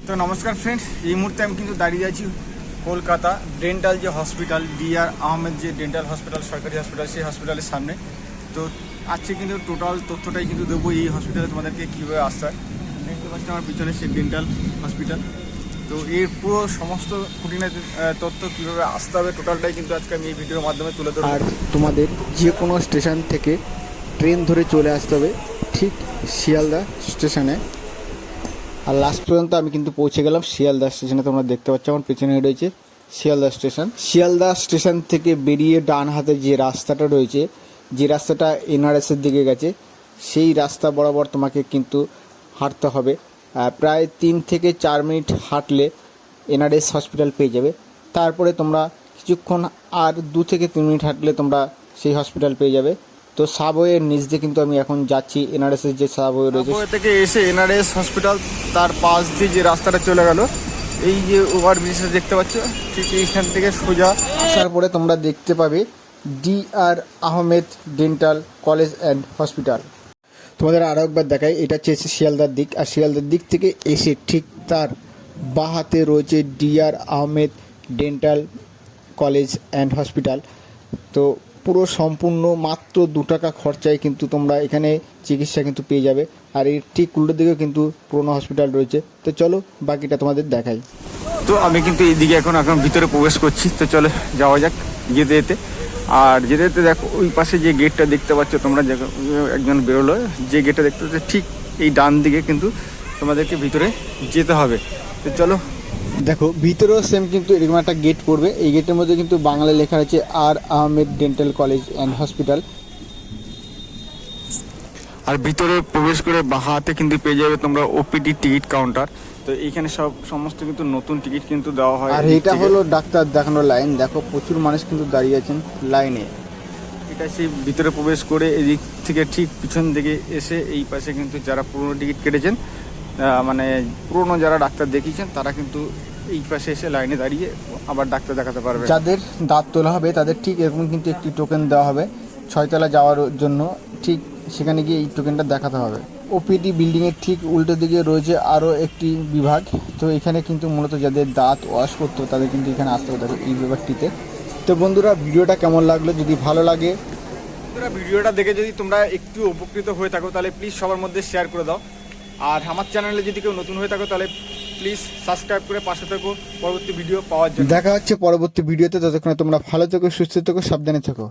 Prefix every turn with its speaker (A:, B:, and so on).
A: তো নমস্কার ফ্রেন্ড, এই মুহূর্তে আমি কিন্তু দাঁড়িয়ে আছি কলকাতা ডেন্টাল যে হসপিটাল DR আহমেদ যে ডেন্টাল হসপিটাল, সরকারি হসপিটাল, সেই হসপিটালের সামনে। তো আজকে কিন্তু টোটাল তথ্যটাই কিন্তু দেবো এই হসপিটালে তোমাদেরকে কীভাবে আসতে হয়। দেখতে পাচ্ছি আমার পিছনে সেই ডেন্টাল হসপিটাল। তো এর পুরো সমস্ত খুঁটিনাটি তথ্য কীভাবে আসতে হবে টোটালটাই কিন্তু আজকে আমি এই ভিডিওর মাধ্যমে তুলে ধরবো।
B: আর তোমাদের যে কোনো স্টেশন থেকে ট্রেন ধরে চলে আসতে হবে ঠিক শিয়ালদা স্টেশনে। আর লাস্ট পর্যন্ত আমি কিন্তু পৌঁছে গেলাম শিয়ালদা স্টেশনে। তোমরা দেখতে পাচ্ছ আমার পেছনে রয়েছে শিয়ালদা স্টেশন। শিয়ালদা স্টেশন থেকে বেরিয়ে ডান হাতে যে রাস্তাটা রয়েছে, যে রাস্তাটা NRS-এর দিকে গেছে, সেই রাস্তা বরাবর তোমাকে কিন্তু হাঁটতে হবে। প্রায় 3 থেকে 4 মিনিট হাঁটলে NRS হসপিটাল পেয়ে যাবে। তারপরে তোমরা কিছুক্ষণ আর 2 থেকে 3 মিনিট হাঁটলে তোমরা সেই হসপিটাল পেয়ে যাবে। তো সাবওয়ের নিচ দিয়ে কিন্তু আমি এখন যাচ্ছি। NRS-এর যে সাবওয়ে রয়েছে
A: সাবওয়ে থেকে এসে NRS হসপিটাল, তার পাশ দিয়ে যে রাস্তাটা চলে গেল, এই যে ওভারব্রিজটা দেখতে পাচ্ছ, ঠিক এইখান থেকে সোজা
B: আসার পরে তোমরা দেখতে পাবে DR Ahmed dental college and hospital. তোমাদের আরও একবার দেখাই, এটা হচ্ছে শিয়ালদার দিক। আর শিয়ালদার দিক থেকে এসে ঠিক তার বাঁ হাতে রয়েছে DR Ahmed dental college and hospital. তো পুরো সম্পূর্ণ মাত্র 2 টাকা খরচায় কিন্তু তোমরা এখানে চিকিৎসা কিন্তু পেয়ে যাবে। আর এর ঠিক উল্টো দিকেও কিন্তু পুরোনো হসপিটাল রয়েছে। তো চলো বাকিটা তোমাদের দেখাই।
A: তো আমি কিন্তু এইদিকে এখন ভিতরে প্রবেশ করছি। তো চলো যাওয়া যাক যেতে যেতে। আর যেতে যেতে দেখো ওই পাশে যে গেটটা দেখতে পাচ্ছ তোমরা, একজন বেরোলো, যে গেটটা দেখতে পাচ্ছ ঠিক এই ডান দিকে কিন্তু তোমাদেরকে ভিতরে যেতে হবে। তো চলো
B: দেখো ভিতরেও সেম কিন্তু এরকম একটা গেট পড়বে। এই গেটের মধ্যে কিন্তু বাংলায় লেখা আছে R Ahmed dental college and hospital.
A: আর ভিতরে প্রবেশ করে বাঁ হাতে কিন্তু পেয়ে যাবে তোমরা OPD টিকিট কাউন্টার। তো এইখানে সমস্ত কিন্তু নতুন টিকিট কিন্তু দেওয়া হয়।
B: আর এটা হলো ডাক্তার দেখানোর লাইন। দেখো প্রচুর মানুষ কিন্তু দাঁড়িয়ে আছেন লাইনে।
A: এটা সেই ভিতরে প্রবেশ করে এদিক থেকে ঠিক পিছন দিকে এসে এই পাশে কিন্তু যারা পুরনো টিকিট কেটেছেন, মানে পুরনো যারা ডাক্তার দেখিয়েছেন, তারা কিন্তু এই পাশে এসে লাইনে দাঁড়িয়ে আবার ডাক্তার দেখাতে পারবে।
B: যাদের দাঁত তোলা হবে তাদের ঠিক এরকম কিন্তু একটি টোকেন দেওয়া হবে 6 তলা যাওয়ার জন্য। ঠিক সেখানে গিয়ে এই টোকেনটা দেখাতে হবে। OPD বিল্ডিংয়ের ঠিক উল্টো দিকে রয়েছে আরও একটি বিভাগ। তো এখানে কিন্তু মূলত যাদের দাঁত ওয়াশ করতো তাদের কিন্তু এখানে আসতে হবে এই বিভাগটিতে। তো বন্ধুরা ভিডিওটা কেমন লাগলো? যদি ভালো লাগে,
A: ভিডিওটা দেখে যদি তোমরা একটু উপকৃত হয়ে থাকো তাহলে প্লিজ সবার মধ্যে শেয়ার করে দাও। আর আমার চ্যানেলে যদি কেউ নতুন হয়ে থাকো তাহলে প্লিজ সাবস্ক্রাইব করে পাশে থাকো পরবর্তী ভিডিও পাওয়ার জন্য।
B: দেখা হচ্ছে পরবর্তী ভিডিওতে। ততক্ষণে তোমরা ভালো থেকো, সুস্থ থেকো, সাবধানে থেকো।